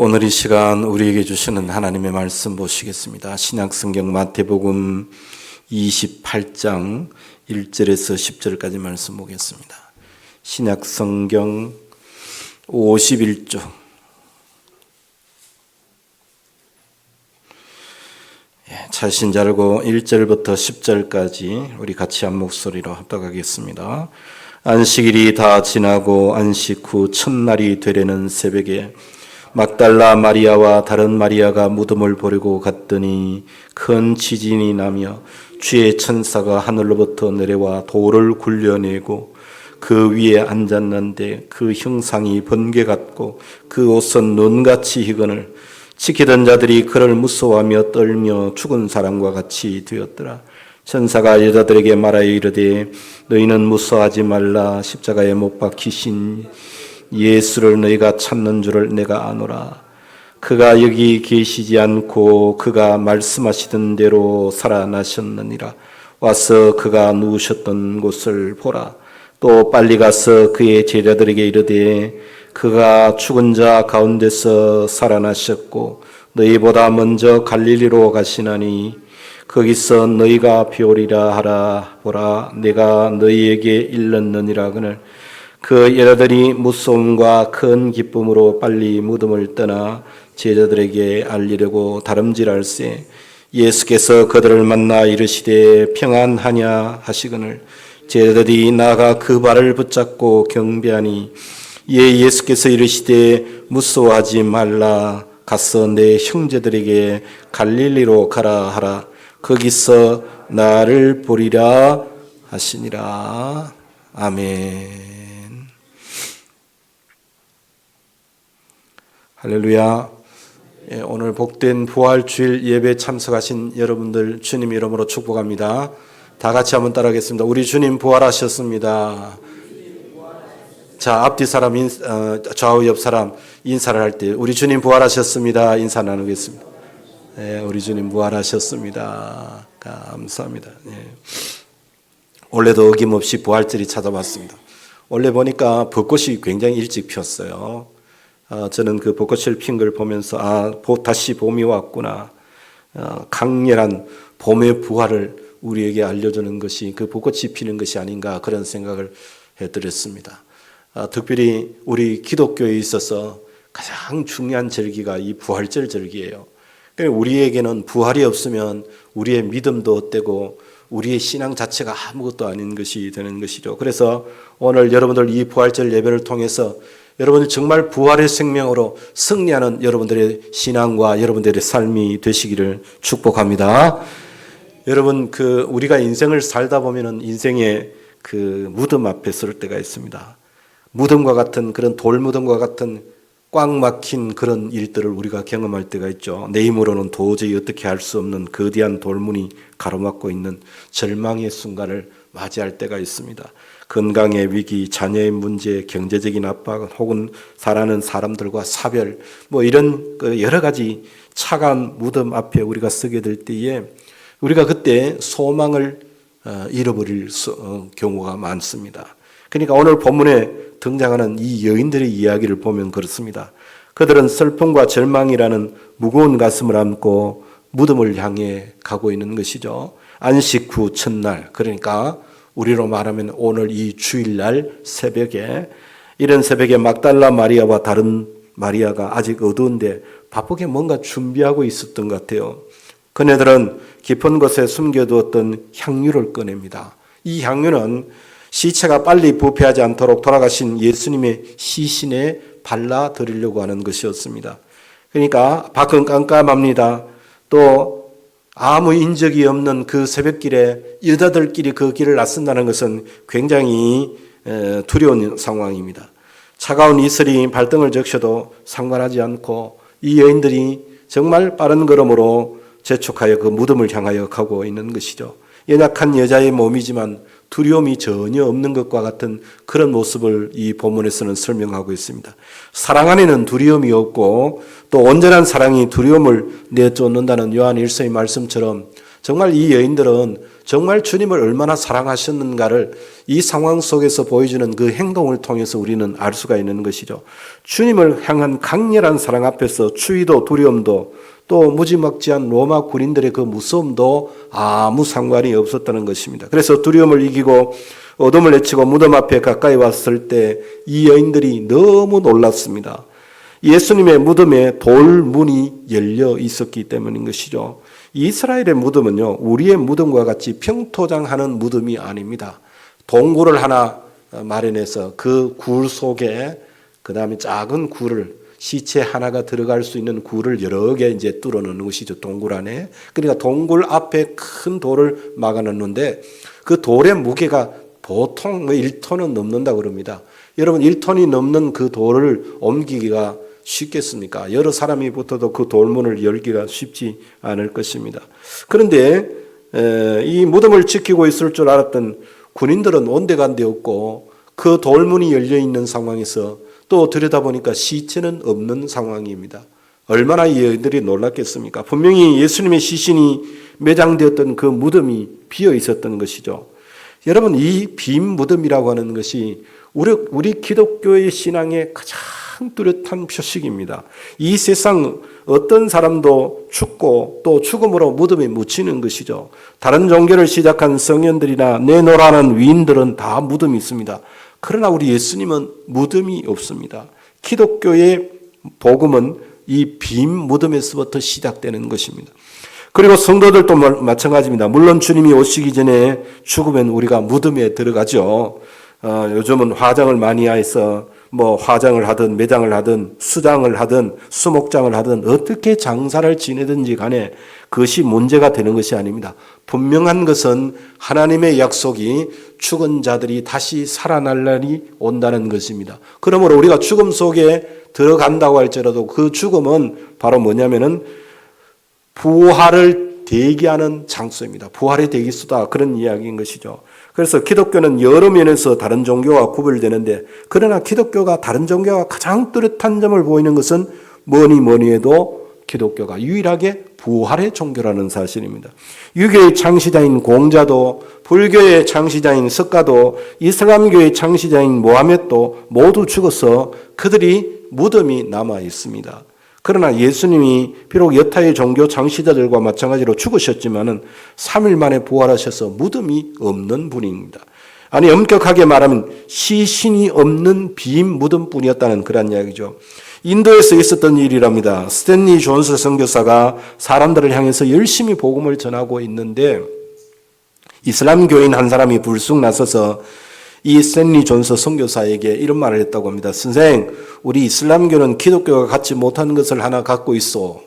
오늘 이 시간 우리에게 주시는 하나님의 말씀 보시겠습니다. 신약성경 마태복음 28장 1절에서 10절까지 말씀 보겠습니다. 신약성경 51쪽 자신 잘고 1절부터 10절까지 우리 같이 한 목소리로 합독하겠습니다. 안식일이 다 지나고 안식 후 첫날이 되려는 새벽에 막달라 마리아와 다른 마리아가 무덤을 보려고 갔더니 큰 지진이 나며 주의 천사가 하늘로부터 내려와 돌을 굴려내고 그 위에 앉았는데 그 형상이 번개 같고 그 옷은 눈같이 희거늘 지키던 자들이 그를 무서워하며 떨며 죽은 사람과 같이 되었더라. 천사가 여자들에게 말하여 이르되 너희는 무서워하지 말라. 십자가에 못 박히신 예수를 너희가 찾는 줄을 내가 아노라. 그가 여기 계시지 않고 그가 말씀하시던 대로 살아나셨느니라. 와서 그가 누우셨던 곳을 보라. 또 빨리 가서 그의 제자들에게 이르되 그가 죽은 자 가운데서 살아나셨고 너희보다 먼저 갈릴리로 가시나니 거기서 너희가 배우리라 하라. 보라, 내가 너희에게 일렀느니라. 그날 그 여자들이 무서움과 큰 기쁨으로 빨리 무덤을 떠나 제자들에게 알리려고 다름질할세 예수께서 그들을 만나 이르시되 평안하냐 하시거늘 제자들이 나아가 그 발을 붙잡고 경배하니 예수께서 이르시되 무서워하지 말라. 가서 내 형제들에게 갈릴리로 가라 하라. 거기서 나를 보리라 하시니라. 아멘. 할렐루야. 오늘 복된 부활주일 예배 참석하신 여러분들 주님 이름으로 축복합니다. 다 같이 한번 따라하겠습니다. 우리 주님 부활하셨습니다. 자, 앞뒤 사람, 좌우 옆 사람 인사를 할 때 우리 주님 부활하셨습니다. 인사 나누겠습니다. 네, 우리 주님 부활하셨습니다. 감사합니다. 네. 원래도 어김없이 부활절이 찾아왔습니다. 원래 보니까 벚꽃이 굉장히 일찍 피었어요. 저는 그 벚꽃을 핀 걸 보면서 다시 봄이 왔구나. 강렬한 봄의 부활을 우리에게 알려주는 것이 그 벚꽃이 피는 것이 아닌가 그런 생각을 해드렸습니다. 특별히 우리 기독교에 있어서 가장 중요한 절기가 이 부활절 절기예요. 그러니까 우리에게는 부활이 없으면 우리의 믿음도 헛되고 우리의 신앙 자체가 아무것도 아닌 것이 되는 것이죠. 그래서 오늘 여러분들 이 부활절 예배를 통해서 여러분들 정말 부활의 생명으로 승리하는 여러분들의 신앙과 여러분들의 삶이 되시기를 축복합니다. 여러분, 우리가 인생을 살다 보면은 인생의 무덤 앞에 설 때가 있습니다. 무덤과 같은 그런 돌무덤과 같은 꽉 막힌 그런 일들을 우리가 경험할 때가 있죠. 내 힘으로는 도저히 어떻게 할 수 없는 거대한 돌문이 가로막고 있는 절망의 순간을 맞이할 때가 있습니다. 건강의 위기, 자녀의 문제, 경제적인 압박, 혹은 사랑하는 사람들과 사별, 이런 여러 가지 차가운 무덤 앞에 우리가 서게 될 때에 우리가 그때 소망을 잃어버릴 경우가 많습니다. 그러니까 오늘 본문에 등장하는 이 여인들의 이야기를 보면 그렇습니다. 그들은 슬픔과 절망이라는 무거운 가슴을 안고 무덤을 향해 가고 있는 것이죠. 안식 후 첫날, 그러니까 우리로 말하면 오늘 이 주일날 새벽에, 이런 새벽에 막달라 마리아와 다른 마리아가 아직 어두운데 바쁘게 뭔가 준비하고 있었던 것 같아요. 그네들은 깊은 곳에 숨겨두었던 향유를 꺼냅니다. 이 향유는 시체가 빨리 부패하지 않도록 돌아가신 예수님의 시신에 발라드리려고 하는 것이었습니다. 그러니까 밖은 깜깜합니다. 또 아무 인적이 없는 그 새벽길에 여자들끼리 그 길을 나선다는 것은 굉장히 두려운 상황입니다. 차가운 이슬이 발등을 적셔도 상관하지 않고 이 여인들이 정말 빠른 걸음으로 재촉하여 그 무덤을 향하여 가고 있는 것이죠. 연약한 여자의 몸이지만 두려움이 전혀 없는 것과 같은 그런 모습을 이 본문에서는 설명하고 있습니다. 사랑 안에는 두려움이 없고 또 온전한 사랑이 두려움을 내쫓는다는 요한 1서의 말씀처럼 정말 이 여인들은 정말 주님을 얼마나 사랑하셨는가를 이 상황 속에서 보여주는 그 행동을 통해서 우리는 알 수가 있는 것이죠. 주님을 향한 강렬한 사랑 앞에서 추위도 두려움도 또 무지막지한 로마 군인들의 그 무서움도 아무 상관이 없었다는 것입니다. 그래서 두려움을 이기고 어둠을 헤치고 무덤 앞에 가까이 왔을 때 이 여인들이 너무 놀랐습니다. 예수님의 무덤에 돌문이 열려 있었기 때문인 것이죠. 이스라엘의 무덤은요, 우리의 무덤과 같이 평토장하는 무덤이 아닙니다. 동굴을 하나 마련해서 그 굴 속에 그 다음에 작은 굴을 시체 하나가 들어갈 수 있는 굴을 여러 개 이제 뚫어 놓는 것이죠. 동굴 안에. 그러니까 동굴 앞에 큰 돌을 막아 놓는데 그 돌의 무게가 보통 1톤은 넘는다고 그럽니다. 여러분 1톤이 넘는 그 돌을 옮기기가 쉽겠습니까? 여러 사람이 붙어도 그 돌문을 열기가 쉽지 않을 것입니다. 그런데 이 무덤을 지키고 있을 줄 알았던 군인들은 온데간데 없고 그 돌문이 열려 있는 상황에서 또 들여다보니까 시체는 없는 상황입니다. 얼마나 이 여인들이 놀랐겠습니까? 분명히 예수님의 시신이 매장되었던 그 무덤이 비어 있었던 것이죠. 여러분 이 빈 무덤이라고 하는 것이 우리 기독교의 신앙의 가장 뚜렷한 표식입니다. 이 세상 어떤 사람도 죽고 또 죽음으로 무덤에 묻히는 것이죠. 다른 종교를 시작한 성현들이나 네노라는 위인들은 다 무덤이 있습니다. 그러나 우리 예수님은 무덤이 없습니다. 기독교의 복음은 이 빈 무덤에서부터 시작되는 것입니다. 그리고 성도들도 마찬가지입니다. 물론 주님이 오시기 전에 죽으면 우리가 무덤에 들어가죠. 요즘은 화장을 많이 해서 화장을 하든 매장을 하든 수장을 하든 수목장을 하든 어떻게 장사를 지내든지 간에 그것이 문제가 되는 것이 아닙니다. 분명한 것은 하나님의 약속이 죽은 자들이 다시 살아날 날이 온다는 것입니다. 그러므로 우리가 죽음 속에 들어간다고 할지라도 그 죽음은 바로 뭐냐면은 부활을 대기하는 장소입니다. 부활의 대기수다 그런 이야기인 것이죠. 그래서 기독교는 여러 면에서 다른 종교와 구별되는데 그러나 기독교가 다른 종교와 가장 뚜렷한 점을 보이는 것은 뭐니 해도 기독교가 유일하게 부활의 종교라는 사실입니다. 유교의 창시자인 공자도 불교의 창시자인 석가도 이슬람교의 창시자인 모하메도 모두 죽어서 그들이 무덤이 남아 있습니다. 그러나 예수님이 비록 여타의 종교 창시자들과 마찬가지로 죽으셨지만은 3일 만에 부활하셔서 무덤이 없는 분입니다. 아니 엄격하게 말하면 시신이 없는 빈 무덤뿐이었다는 그런 이야기죠. 인도에서 있었던 일이랍니다. 스탠리 존스 선교사가 사람들을 향해서 열심히 복음을 전하고 있는데 이슬람 교인 한 사람이 불쑥 나서서 이 스탠리 존스 선교사에게 이런 말을 했다고 합니다. 선생, 우리 이슬람교는 기독교가 갖지 못하는 것을 하나 갖고 있어.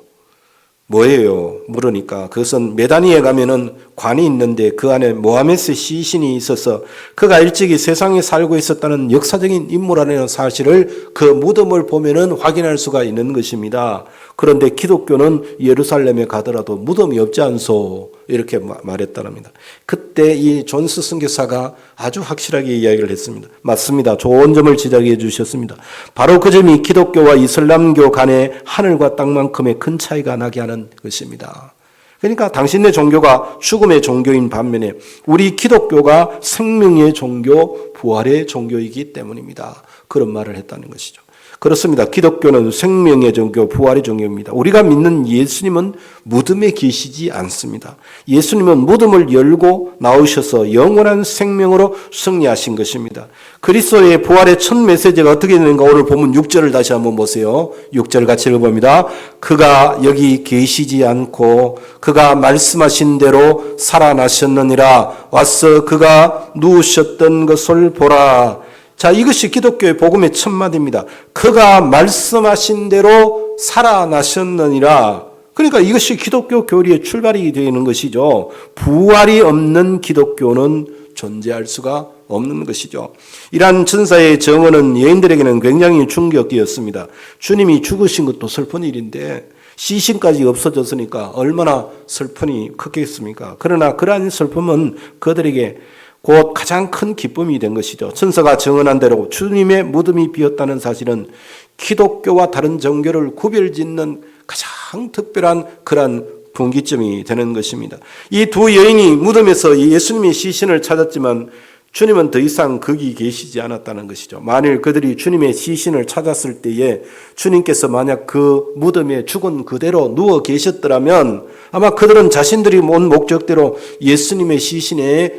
뭐예요? 물으니까 그것은 메다니에 가면은 관이 있는데 그 안에 모하메스 시신이 있어서 그가 일찍이 세상에 살고 있었다는 역사적인 인물이라는 사실을 그 무덤을 보면은 확인할 수가 있는 것입니다. 그런데 기독교는 예루살렘에 가더라도 무덤이 없지 않소 이렇게 말했다랍니다. 그때 이 존스 선교사가 아주 확실하게 이야기를 했습니다. 맞습니다. 좋은 점을 지적해 주셨습니다. 바로 그 점이 기독교와 이슬람교 간의 하늘과 땅만큼의 큰 차이가 나게 하는 것입니다. 그러니까 당신네 종교가 죽음의 종교인 반면에 우리 기독교가 생명의 종교, 부활의 종교이기 때문입니다. 그런 말을 했다는 것이죠. 그렇습니다. 기독교는 생명의 종교, 부활의 종교입니다. 우리가 믿는 예수님은 무덤에 계시지 않습니다. 예수님은 무덤을 열고 나오셔서 영원한 생명으로 승리하신 것입니다. 그리스도의 부활의 첫 메시지가 어떻게 되는가 오늘 본문 6절을 다시 한번 보세요. 6절 같이 읽어봅니다. 그가 여기 계시지 않고 그가 말씀하신 대로 살아나셨느니라. 와서 그가 누우셨던 것을 보라. 자, 이것이 기독교의 복음의 첫마디입니다. 그가 말씀하신 대로 살아나셨느니라. 그러니까 이것이 기독교 교리의 출발이 되는 것이죠. 부활이 없는 기독교는 존재할 수가 없는 것이죠. 이러한 천사의 증언은 여인들에게는 굉장히 충격이었습니다. 주님이 죽으신 것도 슬픈 일인데 시신까지 없어졌으니까 얼마나 슬픔이 크겠습니까? 그러나 그러한 슬픔은 그들에게 곧 가장 큰 기쁨이 된 것이죠. 천사가 증언한 대로 주님의 무덤이 비었다는 사실은 기독교와 다른 종교를 구별짓는 가장 특별한 그러한 분기점이 되는 것입니다. 이 두 여인이 무덤에서 예수님의 시신을 찾았지만 주님은 더 이상 거기 계시지 않았다는 것이죠. 만일 그들이 주님의 시신을 찾았을 때에 주님께서 만약 그 무덤에 죽은 그대로 누워 계셨더라면 아마 그들은 자신들이 온 목적대로 예수님의 시신에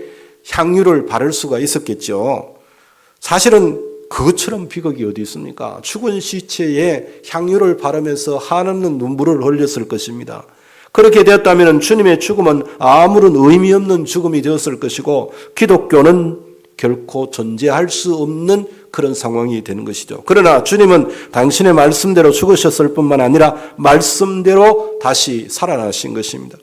향유를 바를 수가 있었겠죠. 사실은 그것처럼 비극이 어디 있습니까? 죽은 시체에 향유를 바르면서 한없는 눈물을 흘렸을 것입니다. 그렇게 되었다면 주님의 죽음은 아무런 의미 없는 죽음이 되었을 것이고 기독교는 결코 존재할 수 없는 그런 상황이 되는 것이죠. 그러나 주님은 당신의 말씀대로 죽으셨을 뿐만 아니라 말씀대로 다시 살아나신 것입니다.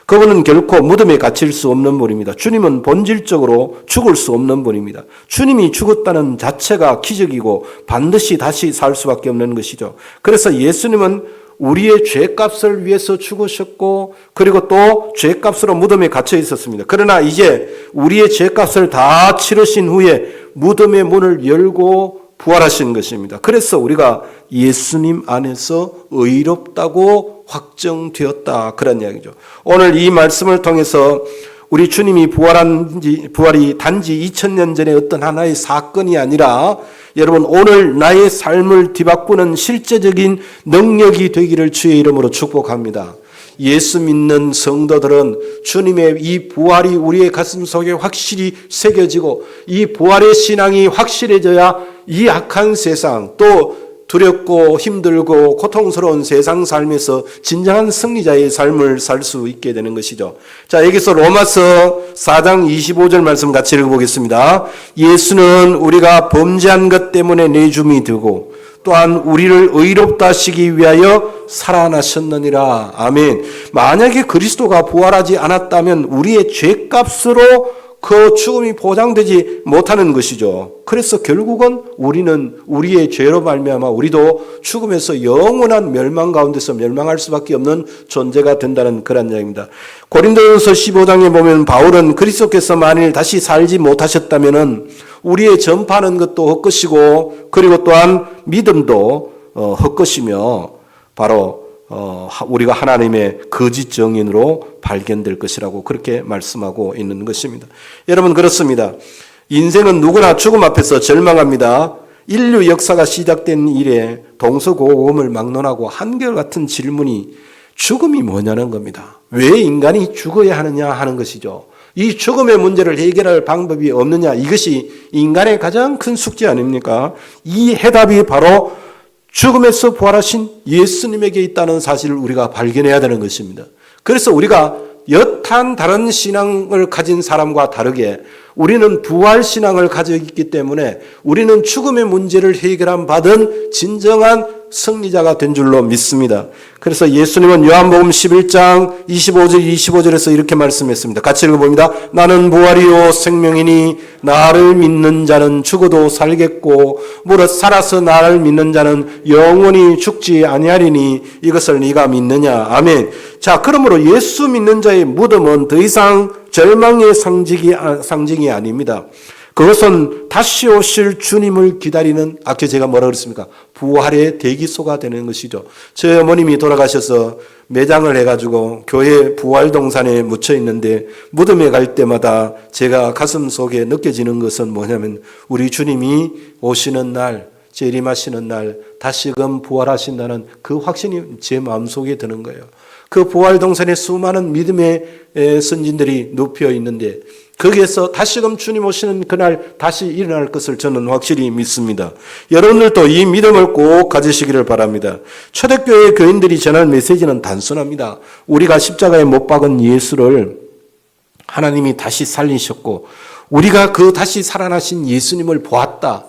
그분은 결코 무덤에 갇힐 수 없는 분입니다. 주님은 본질적으로 죽을 수 없는 분입니다. 주님이 죽었다는 자체가 기적이고 반드시 다시 살 수밖에 없는 것이죠. 그래서 예수님은 우리의 죄값을 위해서 죽으셨고 그리고 또 죄값으로 무덤에 갇혀 있었습니다. 그러나 이제 우리의 죄값을 다 치르신 후에 무덤의 문을 열고 부활하신 것입니다. 그래서 우리가 예수님 안에서 의롭다고 확정되었다 그런 이야기죠. 오늘 이 말씀을 통해서 우리 주님이 부활이 단지 2000년 전에 어떤 하나의 사건이 아니라 여러분 오늘 나의 삶을 뒤바꾸는 실제적인 능력이 되기를 주의 이름으로 축복합니다. 예수 믿는 성도들은 주님의 이 부활이 우리의 가슴 속에 확실히 새겨지고 이 부활의 신앙이 확실해져야 이 악한 세상 또 두렵고 힘들고 고통스러운 세상 삶에서 진정한 승리자의 삶을 살 수 있게 되는 것이죠. 자, 여기서 로마서 4장 25절 말씀 같이 읽어보겠습니다. 예수는 우리가 범죄한 것 때문에 내줌이 되고 또한 우리를 의롭다 하시기 위하여 살아나셨느니라. 아멘. 만약에 그리스도가 부활하지 않았다면 우리의 죄값으로 그 죽음이 보장되지 못하는 것이죠. 그래서 결국은 우리는 우리의 죄로 말미암아 우리도 죽음에서 영원한 멸망 가운데서 멸망할 수밖에 없는 존재가 된다는 그런 이야기입니다. 고린도전서 15장에 보면 바울은 그리스도께서 만일 다시 살지 못하셨다면은 우리의 전파하는 것도 헛것이고 그리고 또한 믿음도 헛것이며 바로 우리가 하나님의 거짓 정인으로 발견될 것이라고 그렇게 말씀하고 있는 것입니다. 여러분 그렇습니다. 인생은 누구나 죽음 앞에서 절망합니다. 인류 역사가 시작된 이래 동서고금을 막론하고 한결같은 질문이 죽음이 뭐냐는 겁니다. 왜 인간이 죽어야 하느냐 하는 것이죠. 이 죽음의 문제를 해결할 방법이 없느냐 이것이 인간의 가장 큰 숙제 아닙니까? 이 해답이 바로 죽음에서 부활하신 예수님에게 있다는 사실을 우리가 발견해야 되는 것입니다. 그래서 우리가 여탄 다른 신앙을 가진 사람과 다르게 우리는 부활 신앙을 가지고 있기 때문에 우리는 죽음의 문제를 해결한 받은 진정한 승리자가 된 줄로 믿습니다. 그래서 예수님은 요한복음 11장 25절에서 이렇게 말씀했습니다. 같이 읽어봅니다. 나는 부활이요 생명이니 나를 믿는 자는 죽어도 살겠고 무릇 살아서 나를 믿는 자는 영원히 죽지 아니하리니 이것을 네가 믿느냐. 아멘. 자, 그러므로 예수 믿는 자의 무덤은 더 이상 절망의 상징이 아닙니다. 그것은 다시 오실 주님을 기다리는 아까 제가 뭐라 그랬습니까? 부활의 대기소가 되는 것이죠. 저희 어머님이 돌아가셔서 매장을 해가지고 교회 부활동산에 묻혀 있는데 무덤에 갈 때마다 제가 가슴 속에 느껴지는 것은 뭐냐면 우리 주님이 오시는 날 재림하시는 날 다시금 부활하신다는 그 확신이 제 마음속에 드는 거예요. 그 부활동산에 수많은 믿음의 선진들이 눕혀 있는데 거기에서 다시금 주님 오시는 그날 다시 일어날 것을 저는 확실히 믿습니다. 여러분들도 이 믿음을 꼭 가지시기를 바랍니다. 초대교회 교인들이 전할 메시지는 단순합니다. 우리가 십자가에 못 박은 예수를 하나님이 다시 살리셨고 우리가 그 다시 살아나신 예수님을 보았다.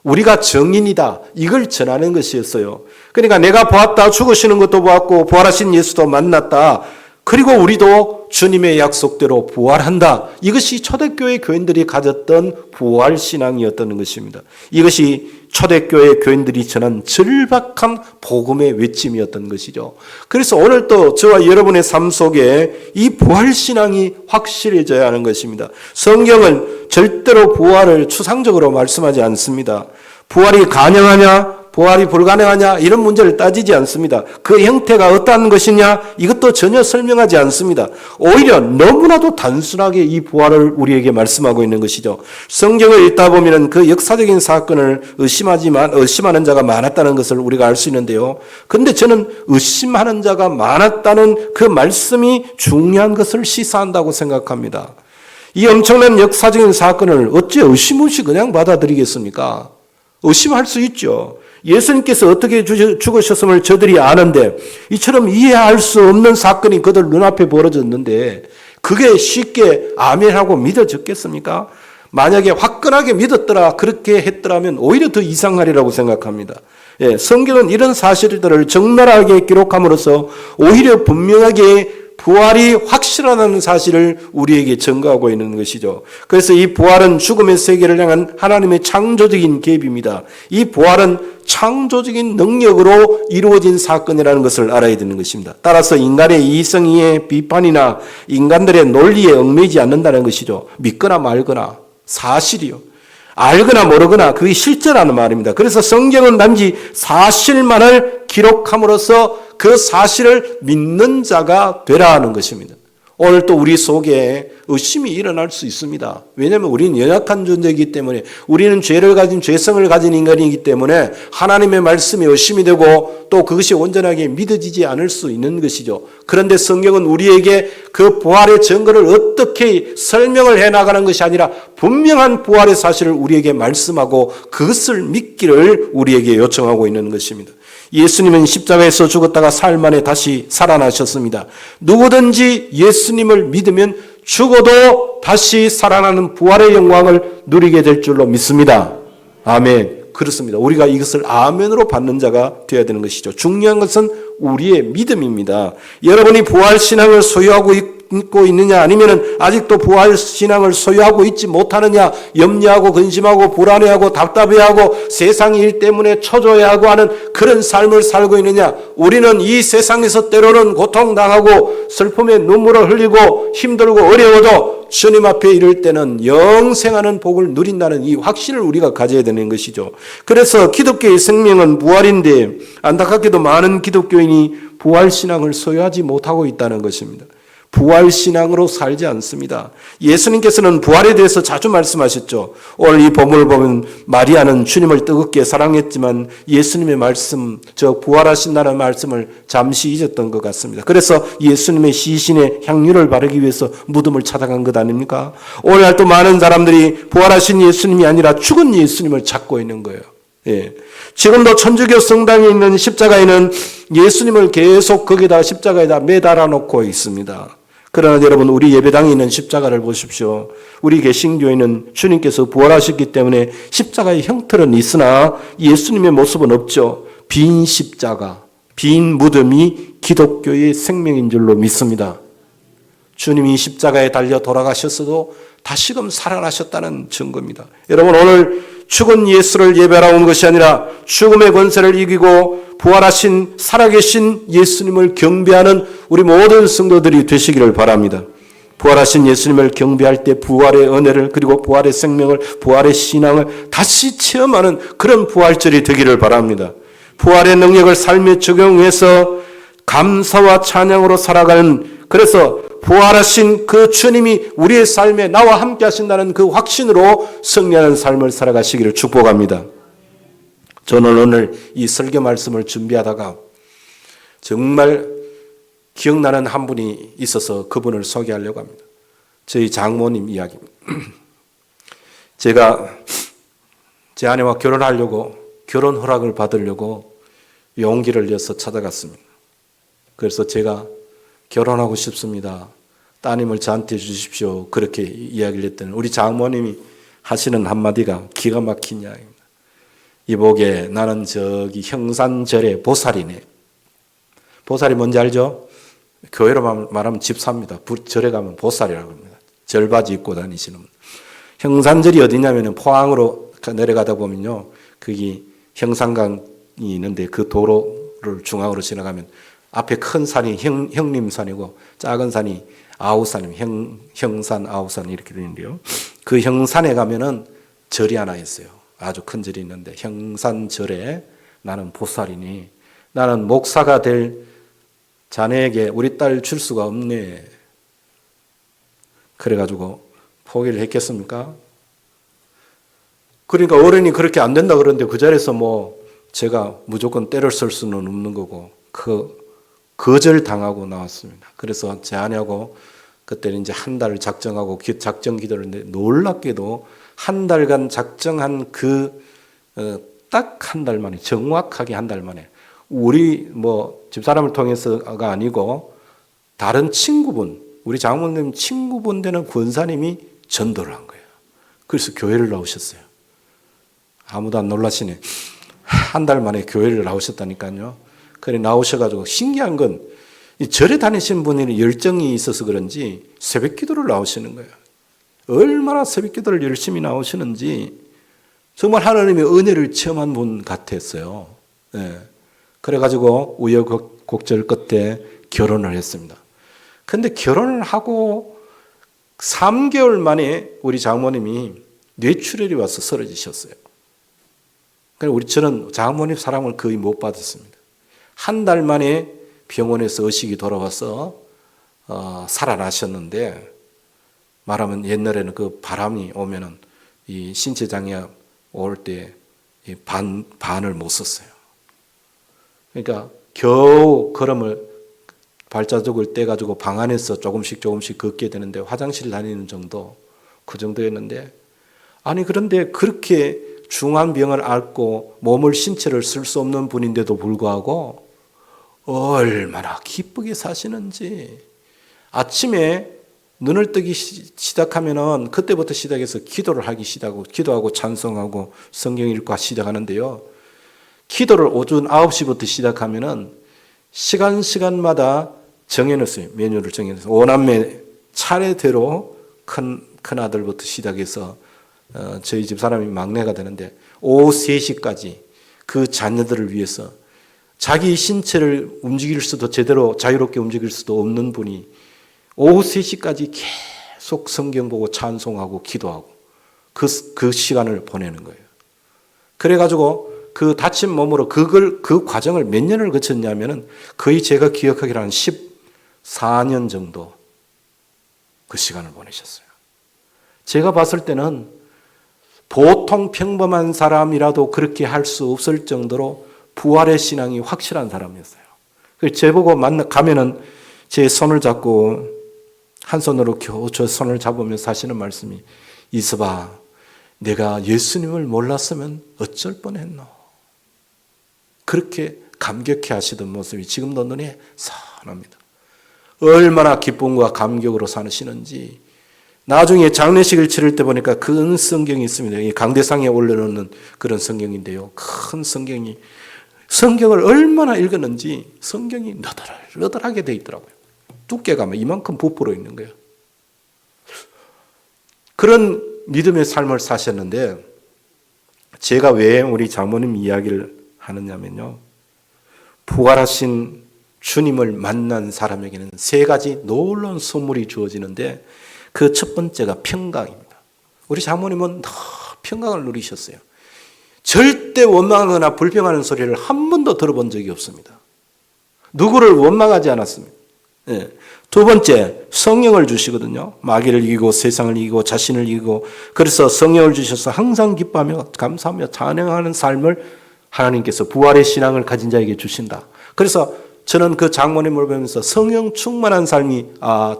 우리가 정인이다. 이걸 전하는 것이었어요. 그러니까 내가 보았다. 죽으시는 것도 보았고 부활하신 예수도 만났다. 그리고 우리도 주님의 약속대로 부활한다. 이것이 초대교회 교인들이 가졌던 부활신앙이었던 것입니다. 이것이 초대교회 교인들이 전한 절박한 복음의 외침이었던 것이죠. 그래서 오늘 또 저와 여러분의 삶 속에 이 부활신앙이 확실해져야 하는 것입니다. 성경은 절대로 부활을 추상적으로 말씀하지 않습니다. 부활이 가능하냐? 부활이 불가능하냐 이런 문제를 따지지 않습니다. 그 형태가 어떠한 것이냐 이것도 전혀 설명하지 않습니다. 오히려 너무나도 단순하게 이 부활을 우리에게 말씀하고 있는 것이죠. 성경을 읽다 보면 그 역사적인 사건을 의심하는 자가 많았다는 것을 우리가 알 수 있는데요. 그런데 저는 의심하는 자가 많았다는 그 말씀이 중요한 것을 시사한다고 생각합니다. 이 엄청난 역사적인 사건을 어찌 의심 없이 그냥 받아들이겠습니까? 의심할 수 있죠. 예수님께서 어떻게 죽으셨음을 저들이 아는데 이처럼 이해할 수 없는 사건이 그들 눈앞에 벌어졌는데 그게 쉽게 아멘하고 믿어졌겠습니까? 만약에 화끈하게 믿었더라 그렇게 했더라면 오히려 더 이상하리라고 생각합니다. 성경은 이런 사실들을 적나라하게 기록함으로써 오히려 분명하게 부활이 확실하다는 사실을 우리에게 증거하고 있는 것이죠. 그래서 이 부활은 죽음의 세계를 향한 하나님의 창조적인 계획입니다. 이 부활은 창조적인 능력으로 이루어진 사건이라는 것을 알아야 되는 것입니다. 따라서 인간의 이성의 비판이나 인간들의 논리에 얽매이지 않는다는 것이죠. 믿거나 말거나 사실이요. 알거나 모르거나 그게 실제라는 말입니다. 그래서 성경은 단지 사실만을 기록함으로써 그 사실을 믿는 자가 되라 하는 것입니다. 오늘 또 우리 속에 의심이 일어날 수 있습니다. 왜냐하면 우리는 연약한 존재이기 때문에 우리는 죄를 가진 죄성을 가진 인간이기 때문에 하나님의 말씀에 의심이 되고 또 그것이 온전하게 믿어지지 않을 수 있는 것이죠. 그런데 성경은 우리에게 그 부활의 증거를 어떻게 설명을 해나가는 것이 아니라 분명한 부활의 사실을 우리에게 말씀하고 그것을 믿기를 우리에게 요청하고 있는 것입니다. 예수님은 십자가에서 죽었다가 사흘 만에 다시 살아나셨습니다. 누구든지 예수님을 믿으면 죽어도 다시 살아나는 부활의 영광을 누리게 될 줄로 믿습니다. 아멘. 그렇습니다. 우리가 이것을 아멘으로 받는 자가 되어야 되는 것이죠. 중요한 것은 우리의 믿음입니다. 여러분이 부활신앙을 소유하고 있고 있느냐 아니면 아직도 부활신앙을 소유하고 있지 못하느냐 염려하고 근심하고 불안해하고 답답해하고 세상 일 때문에 초조해하고 하는 그런 삶을 살고 있느냐. 우리는 이 세상에서 때로는 고통당하고 슬픔에 눈물을 흘리고 힘들고 어려워도 주님 앞에 이를 때는 영생하는 복을 누린다는 이 확신을 우리가 가져야 되는 것이죠. 그래서 기독교의 생명은 부활인데 안타깝게도 많은 기독교인이 부활신앙을 소유하지 못하고 있다는 것입니다. 부활신앙으로 살지 않습니다. 예수님께서는 부활에 대해서 자주 말씀하셨죠. 오늘 이 본문을 보면 마리아는 주님을 뜨겁게 사랑했지만 예수님의 말씀, 저 부활하신다는 말씀을 잠시 잊었던 것 같습니다. 그래서 예수님의 시신에 향유를 바르기 위해서 무덤을 찾아간 것 아닙니까? 오늘날 또 많은 사람들이 부활하신 예수님이 아니라 죽은 예수님을 찾고 있는 거예요. 지금도 천주교 성당에 있는 십자가에는 예수님을 계속 거기다 십자가에다 매달아 놓고 있습니다. 그러나 여러분 우리 예배당에 있는 십자가를 보십시오. 우리 개신교에는 주님께서 부활하셨기 때문에 십자가의 형틀은 있으나 예수님의 모습은 없죠. 빈 십자가, 빈 무덤이 기독교의 생명인 줄로 믿습니다. 주님이 십자가에 달려 돌아가셨어도 다시금 살아나셨다는 증거입니다. 여러분 오늘 죽은 예수를 예배하러 온 것이 아니라 죽음의 권세를 이기고 부활하신 살아계신 예수님을 경배하는 우리 모든 성도들이 되시기를 바랍니다. 부활하신 예수님을 경배할 때 부활의 은혜를 그리고 부활의 생명을 부활의 신앙을 다시 체험하는 그런 부활절이 되기를 바랍니다. 부활의 능력을 삶에 적용해서 감사와 찬양으로 살아가는 그래서 부활하신 그 주님이 우리의 삶에 나와 함께 하신다는 그 확신으로 승리하는 삶을 살아가시기를 축복합니다. 저는 오늘 이 설교 말씀을 준비하다가 정말 기억나는 한 분이 있어서 그분을 소개하려고 합니다. 저희 장모님 이야기입니다. 제가 제 아내와 결혼하려고 결혼 허락을 받으려고 용기를 내서 찾아갔습니다. 그래서 제가 결혼하고 싶습니다. 따님을 저한테 주십시오. 그렇게 이야기를 했더니 우리 장모님이 하시는 한마디가 기가 막힌 이야기입니다. 이보게 나는 저기 형산절의 보살이네. 보살이 뭔지 알죠? 교회로 말하면 집사입니다. 절에 가면 보살이라고 합니다. 절바지 입고 다니시는 분. 형산절이 어디냐면 포항으로 내려가다 보면요. 거기 형산강이 있는데 그 도로를 중앙으로 지나가면 앞에 큰 산이 형림산이고 작은 산이 아우산이에요. 형산, 아우산 이렇게 되는데요. 그 형산에 가면은 절이 하나 있어요. 아주 큰 절이 있는데 형산절에 나는 보살이니 나는 목사가 될 자네에게 우리 딸 줄 수가 없네. 그래가지고 포기를 했겠습니까? 그러니까 어른이 그렇게 안 된다 그러는데 그 자리에서 뭐 제가 무조건 때를 쓸 수는 없는 거고 거절당하고 나왔습니다. 그래서 제 아내하고 그때는 이제 한 달 작정하고 작정 기도를 했는데 놀랍게도 한 달간 작정한 딱 한 달 만에 정확하게 한 달 만에 우리 뭐 집사람을 통해서가 아니고 다른 친구분 우리 장모님 친구분 되는 권사님이 전도를 한 거예요. 그래서 교회를 나오셨어요. 아무도 안 놀라시네. 한 달 만에 교회를 나오셨다니까요. 그래 나오셔가지고 신기한 건 이 절에 다니신 분이 열정이 있어서 그런지 새벽 기도를 나오시는 거예요. 얼마나 새벽 기도를 열심히 나오시는지 정말 하나님의 은혜를 체험한 분 같았어요. 네. 그래가지고 우여곡절 끝에 결혼을 했습니다. 근데 결혼을 하고 3개월 만에 우리 장모님이 뇌출혈이 와서 쓰러지셨어요. 그래서 저는 장모님 사랑을 거의 못 받았습니다. 한 달 만에 병원에서 의식이 돌아와서 살아나셨는데 말하면 옛날에는 그 바람이 오면은 이 신체 장애 올 때 반을 못 썼어요. 그러니까 겨우 걸음을 발자국을 떼가지고 방 안에서 조금씩 걷게 되는데 화장실 다니는 정도 그 정도였는데 아니 그런데 그렇게 중한 병을 앓고 몸을 신체를 쓸 수 없는 분인데도 불구하고 얼마나 기쁘게 사시는지 아침에 눈을 뜨기 시작하면은 그때부터 시작해서 기도를 하기 시작하고 기도하고 찬송하고 성경 읽고 시작하는데요. 기도를 오전 9시부터 시작하면은 시간마다 정해놨어요. 메뉴를 정해놨어요. 오남매 차례대로 큰 아들부터 시작해서 저희 집 사람이 막내가 되는데 오후 3시까지 그 자녀들을 위해서 자기 신체를 움직일 수도 제대로 자유롭게 움직일 수도 없는 분이 오후 3시까지 계속 성경 보고 찬송하고 기도하고 그 시간을 보내는 거예요. 그래가지고 그 다친 몸으로 그 과정을 몇 년을 거쳤냐면은 거의 제가 기억하기로 한 14년 정도 그 시간을 보내셨어요. 제가 봤을 때는 보통 평범한 사람이라도 그렇게 할 수 없을 정도로 부활의 신앙이 확실한 사람이었어요. 그래서 제보고 가면은 제 손을 잡고 한 손으로 겨우 저 손을 잡으면서 하시는 말씀이 이서봐 내가 예수님을 몰랐으면 어쩔 뻔했노. 그렇게 감격해 하시던 모습이 지금도 눈에 선합니다. 얼마나 기쁨과 감격으로 사시는지 나중에 장례식을 치를 때 보니까 큰 성경이 있습니다. 이 강대상에 올려놓는 그런 성경인데요. 큰 성경을 얼마나 읽었는지 성경이 너덜너덜하게 돼 있더라고요. 두께가 이만큼 부풀어 있는 거예요. 그런 믿음의 삶을 사셨는데 제가 왜 우리 장모님 이야기를 하느냐면요. 부활하신 주님을 만난 사람에게는 3가지 놀라운 선물이 주어지는데 그 첫 번째가 평강입니다. 우리 장모님은 평강을 누리셨어요. 절대 원망하거나 불평하는 소리를 한 번도 들어본 적이 없습니다. 누구를 원망하지 않았습니다. 네. 두 번째, 성령을 주시거든요. 마귀를 이기고 세상을 이기고 자신을 이기고 그래서 성령을 주셔서 항상 기뻐하며 감사하며 찬양하는 삶을 하나님께서 부활의 신앙을 가진 자에게 주신다. 그래서 저는 그 장모님을 보면서 성령 충만한 삶이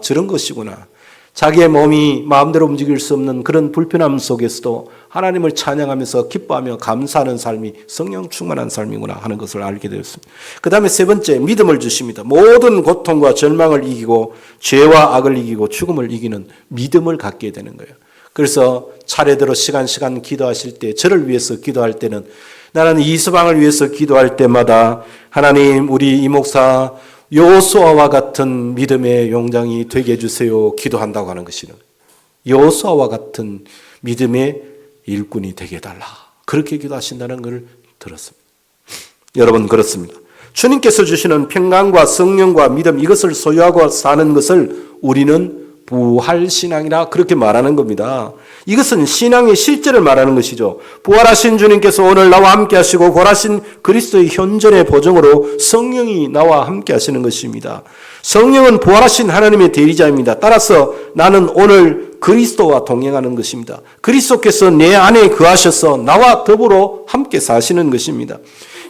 저런 것이구나. 자기의 몸이 마음대로 움직일 수 없는 그런 불편함 속에서도 하나님을 찬양하면서 기뻐하며 감사하는 삶이 성령 충만한 삶이구나 하는 것을 알게 되었습니다. 그 다음에 3번째, 믿음을 주십니다. 모든 고통과 절망을 이기고 죄와 악을 이기고 죽음을 이기는 믿음을 갖게 되는 거예요. 그래서 차례대로 시간 기도하실 때 저를 위해서 기도할 때는 나는 이서방을 위해서 기도할 때마다 하나님 우리 이 목사 여호수아와 같은 믿음의 용장이 되게 해주세요 기도한다고 하는 것이는 여호수아와 같은 믿음의 일꾼이 되게 해달라 그렇게 기도하신다는 것을 들었습니다. 여러분 그렇습니다. 주님께서 주시는 평강과 성령과 믿음 이것을 소유하고 사는 것을 우리는 부활신앙이라 그렇게 말하는 겁니다. 이것은 신앙의 실제를 말하는 것이죠. 부활하신 주님께서 오늘 나와 함께 하시고 부활하신 그리스도의 현존의 보증으로 성령이 나와 함께 하시는 것입니다. 성령은 부활하신 하나님의 대리자입니다. 따라서 나는 오늘 그리스도와 동행하는 것입니다. 그리스도께서 내 안에 거하셔서 나와 더불어 함께 사시는 것입니다.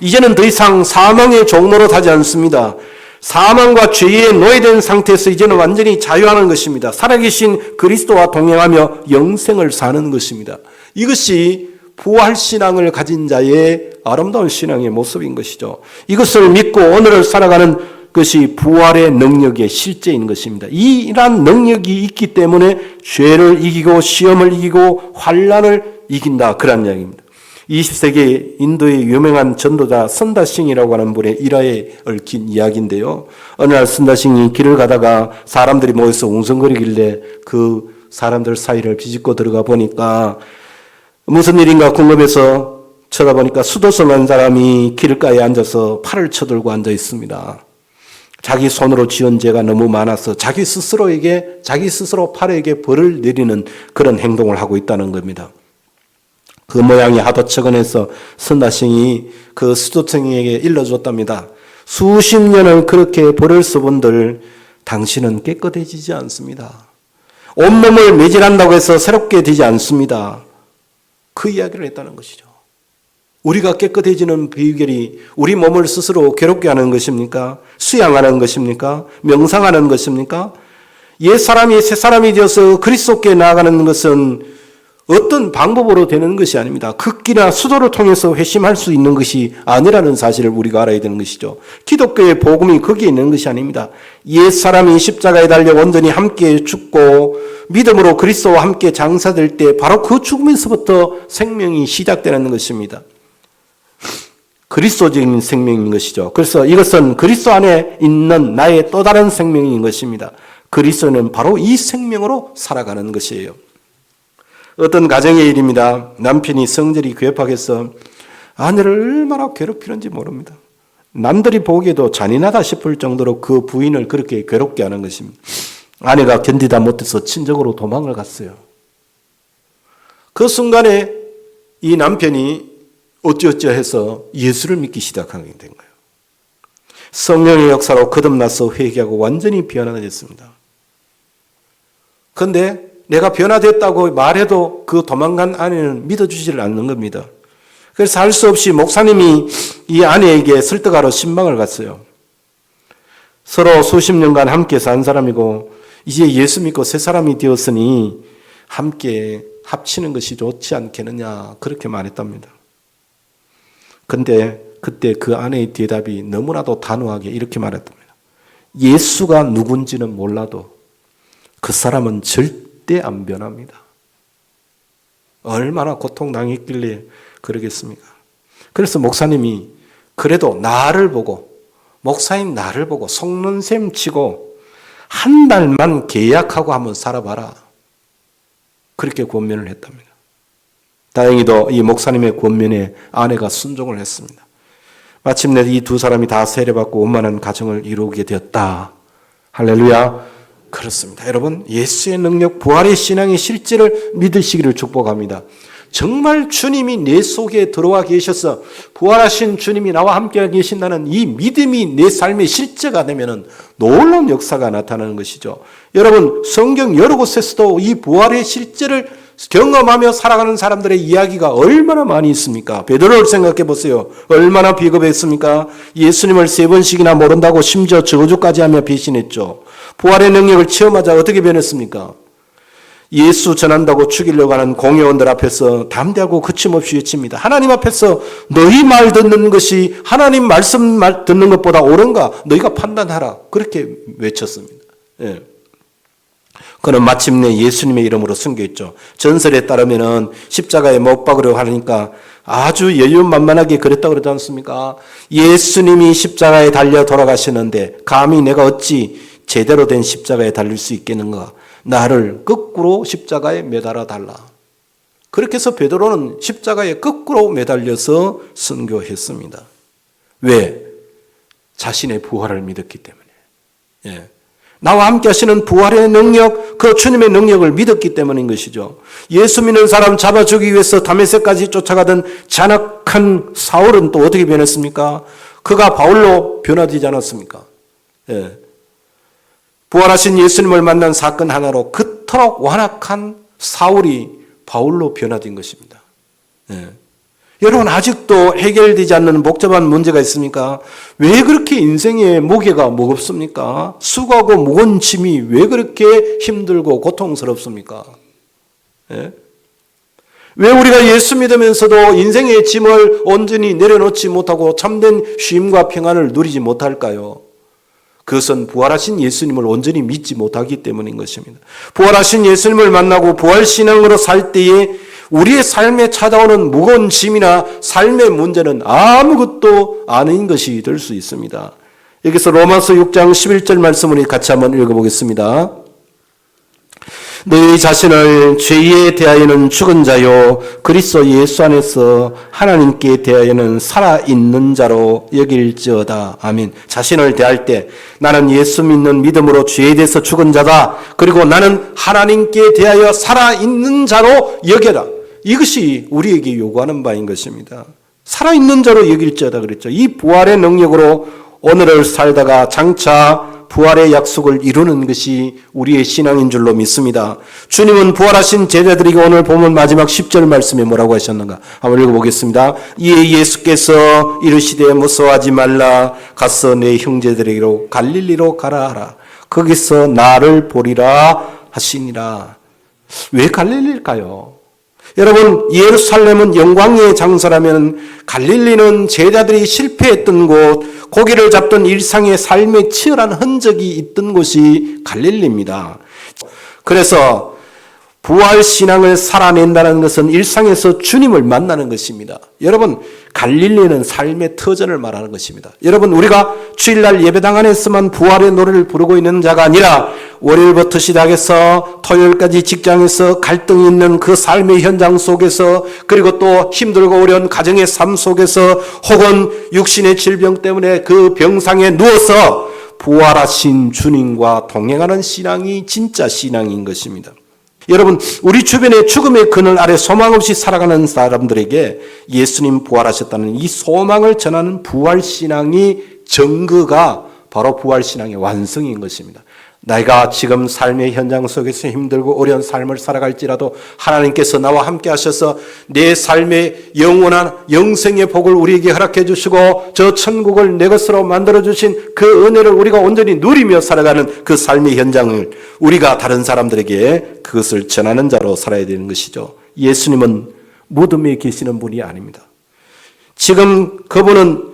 이제는 더 이상 사망의 종로로 타지 않습니다. 사망과 죄에 노예된 상태에서 이제는 완전히 자유하는 것입니다. 살아계신 그리스도와 동행하며 영생을 사는 것입니다. 이것이 부활신앙을 가진 자의 아름다운 신앙의 모습인 것이죠. 이것을 믿고 오늘을 살아가는 것이 부활의 능력의 실제인 것입니다. 이러한 능력이 있기 때문에 죄를 이기고 시험을 이기고 환난을 이긴다, 그런 이야기입니다. 20세기 인도의 유명한 전도자 선다싱이라고 하는 분의 일화에 얽힌 이야기인데요. 어느 날 선다싱이 길을 가다가 사람들이 모여서 웅성거리길래 그 사람들 사이를 비집고 들어가 보니까 무슨 일인가 궁금해서 쳐다보니까 수도성 한 사람이 길가에 앉아서 팔을 쳐들고 앉아 있습니다. 자기 손으로 지은 죄가 너무 많아서 자기 스스로 팔에게 벌을 내리는 그런 행동을 하고 있다는 겁니다. 그 모양이 하도 척은해서 선다싱이 그 수도승에게 일러줬답니다. 수십 년을 그렇게 벌을 써본들 당신은 깨끗해지지 않습니다. 온몸을 매질한다고 해서 새롭게 되지 않습니다. 그 이야기를 했다는 것이죠. 우리가 깨끗해지는 비결이 우리 몸을 스스로 괴롭게 하는 것입니까? 수양하는 것입니까? 명상하는 것입니까? 옛사람이 새사람이 되어서 그리스도께 나아가는 것은 어떤 방법으로 되는 것이 아닙니다. 극기나 수도를 통해서 회심할 수 있는 것이 아니라는 사실을 우리가 알아야 되는 것이죠. 기독교의 복음이 거기에 있는 것이 아닙니다. 옛사람이 십자가에 달려 온전히 함께 죽고 믿음으로 그리스도와 함께 장사될 때 바로 그 죽음에서부터 생명이 시작되는 것입니다. 그리스도적인 생명인 것이죠. 그래서 이것은 그리스도 안에 있는 나의 또 다른 생명인 것입니다. 그리스도는 바로 이 생명으로 살아가는 것이에요. 어떤 가정의 일입니다. 남편이 성질이 괴팍해서 아내를 얼마나 괴롭히는지 모릅니다. 남들이 보기에도 잔인하다 싶을 정도로 그 부인을 그렇게 괴롭게 하는 것입니다. 아내가 견디다 못해서 친정으로 도망을 갔어요. 그 순간에 이 남편이 어찌어찌 해서 예수를 믿기 시작하게 된 거예요. 성령의 역사로 거듭나서 회개하고 완전히 변화됐습니다. 그런데 내가 변화됐다고 말해도 그 도망간 아내는 믿어주지를 않는 겁니다. 그래서 할 수 없이 목사님이 이 아내에게 설득하러 신방을 갔어요. 서로 수십 년간 함께 산 사람이고 이제 예수 믿고 새 사람이 되었으니 함께 합치는 것이 좋지 않겠느냐 그렇게 말했답니다. 그런데 그때 그 아내의 대답이 너무나도 단호하게 이렇게 말했답니다. 예수가 누군지는 몰라도 그 사람은 절대 안 변합니다. 얼마나 고통당했길래 그러겠습니까? 그래서 목사님이 그래도 나를 보고 목사인 나를 보고 속는 셈 치고 한 달만 계약하고 한번 살아봐라. 그렇게 권면을 했답니다. 다행히도 이 목사님의 권면에 아내가 순종을 했습니다. 마침내 이 두 사람이 다 세례받고 원만한 가정을 이루게 되었다. 할렐루야. 그렇습니다. 여러분, 예수의 능력, 부활의 신앙의 실제를 믿으시기를 축복합니다. 정말 주님이 내 속에 들어와 계셔서 부활하신 주님이 나와 함께 계신다는 이 믿음이 내 삶의 실제가 되면 놀라운 역사가 나타나는 것이죠. 여러분, 성경 여러 곳에서도 이 부활의 실제를 경험하며 살아가는 사람들의 이야기가 얼마나 많이 있습니까? 베드로를 생각해 보세요. 얼마나 비겁했습니까? 예수님을 3번씩이나 모른다고 심지어 저주까지 하며 배신했죠. 부활의 능력을 체험하자 어떻게 변했습니까? 예수 전한다고 죽이려고 하는 공회원들 앞에서 담대하고 거침없이 외칩니다. 하나님 앞에서 너희 말 듣는 것이 하나님 말씀 듣는 것보다 옳은가? 너희가 판단하라. 그렇게 외쳤습니다. 예. 그는 마침내 예수님의 이름으로 숨겨있죠. 전설에 따르면 십자가에 못 박으려고 하니까 아주 여유만만하게 그랬다고 그러지 않습니까? 예수님이 십자가에 달려 돌아가시는데 감히 내가 어찌 제대로 된 십자가에 달릴 수 있겠는가? 나를 거꾸로 십자가에 매달아 달라. 그렇게 해서 베드로는 십자가에 거꾸로 매달려서 선교했습니다. 왜? 자신의 부활을 믿었기 때문에. 예. 나와 함께 하시는 부활의 능력, 그 주님의 능력을 믿었기 때문인 것이죠. 예수 믿는 사람 잡아 주기 위해서 다메섹까지 쫓아가던 잔악한 사울은 또 어떻게 변했습니까? 그가 바울로 변화되지 않았습니까? 예. 부활하신 예수님을 만난 사건 하나로 그토록 완악한 사울이 바울로 변화된 것입니다. 예. 여러분, 아직도 해결되지 않는 복잡한 문제가 있습니까? 왜 그렇게 인생의 무게가 무겁습니까? 수고하고 무거운 짐이 왜 그렇게 힘들고 고통스럽습니까? 예? 왜 우리가 예수 믿으면서도 인생의 짐을 온전히 내려놓지 못하고 참된 쉼과 평안을 누리지 못할까요? 그것은 부활하신 예수님을 온전히 믿지 못하기 때문인 것입니다. 부활하신 예수님을 만나고 부활신앙으로 살 때에 우리의 삶에 찾아오는 무거운 짐이나 삶의 문제는 아무것도 아닌 것이 될 수 있습니다. 여기서 로마서 6장 11절 말씀을 같이 한번 읽어보겠습니다. 너희 자신을 죄에 대하여는 죽은 자요 그리스도 예수 안에서 하나님께 대하여는 살아있는 자로 여길지어다. 아멘. 자신을 대할 때 나는 예수 믿는 믿음으로 죄에 대해서 죽은 자다. 그리고 나는 하나님께 대하여 살아있는 자로 여겨라. 이것이 우리에게 요구하는 바인 것입니다. 살아있는 자로 여길지어다 그랬죠. 이 부활의 능력으로 오늘을 살다가 장차 부활의 약속을 이루는 것이 우리의 신앙인 줄로 믿습니다. 주님은 부활하신 제자들에게 오늘 보면 마지막 10절 말씀에 뭐라고 하셨는가? 한번 읽어보겠습니다. 이에 예수께서 이르시되 무서워하지 말라. 가서 내 형제들에게로 갈릴리로 가라 하라. 거기서 나를 보리라 하시니라. 왜 갈릴리일까요? 여러분, 예루살렘은 영광의 장소라면 갈릴리는 제자들이 실패했던 곳, 고기를 잡던 일상의 삶의 치열한 흔적이 있던 곳이 갈릴리입니다. 그래서 부활신앙을 살아낸다는 것은 일상에서 주님을 만나는 것입니다. 여러분, 갈릴리는 삶의 터전을 말하는 것입니다. 여러분, 우리가 주일날 예배당 안에서만 부활의 노래를 부르고 있는 자가 아니라 월요일부터 시작해서 토요일까지 직장에서 갈등이 있는 그 삶의 현장 속에서, 그리고 또 힘들고 어려운 가정의 삶 속에서, 혹은 육신의 질병 때문에 그 병상에 누워서 부활하신 주님과 동행하는 신앙이 진짜 신앙인 것입니다. 여러분, 우리 주변에 죽음의 그늘 아래 소망 없이 살아가는 사람들에게 예수님 부활하셨다는 이 소망을 전하는 부활신앙이 증거가 바로 부활신앙의 완성인 것입니다. 내가 지금 삶의 현장 속에서 힘들고 어려운 삶을 살아갈지라도 하나님께서 나와 함께 하셔서 내 삶의 영원한 영생의 복을 우리에게 허락해 주시고 저 천국을 내 것으로 만들어 주신 그 은혜를 우리가 온전히 누리며 살아가는 그 삶의 현장을 우리가 다른 사람들에게 그것을 전하는 자로 살아야 되는 것이죠. 예수님은 무덤에 계시는 분이 아닙니다. 지금 그분은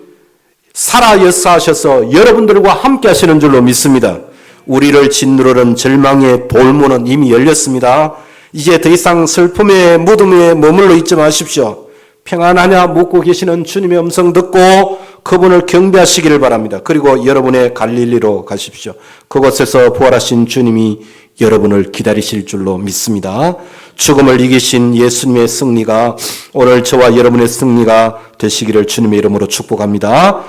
살아 역사하셔서 여러분들과 함께 하시는 줄로 믿습니다. 우리를 짓누르는 절망의 돌문은 이미 열렸습니다. 이제 더 이상 슬픔의 무덤에 머물러 있지 마십시오. 평안하냐 묻고 계시는 주님의 음성 듣고 그분을 경배하시기를 바랍니다. 그리고 여러분의 갈릴리로 가십시오. 그곳에서 부활하신 주님이 여러분을 기다리실 줄로 믿습니다. 죽음을 이기신 예수님의 승리가 오늘 저와 여러분의 승리가 되시기를 주님의 이름으로 축복합니다.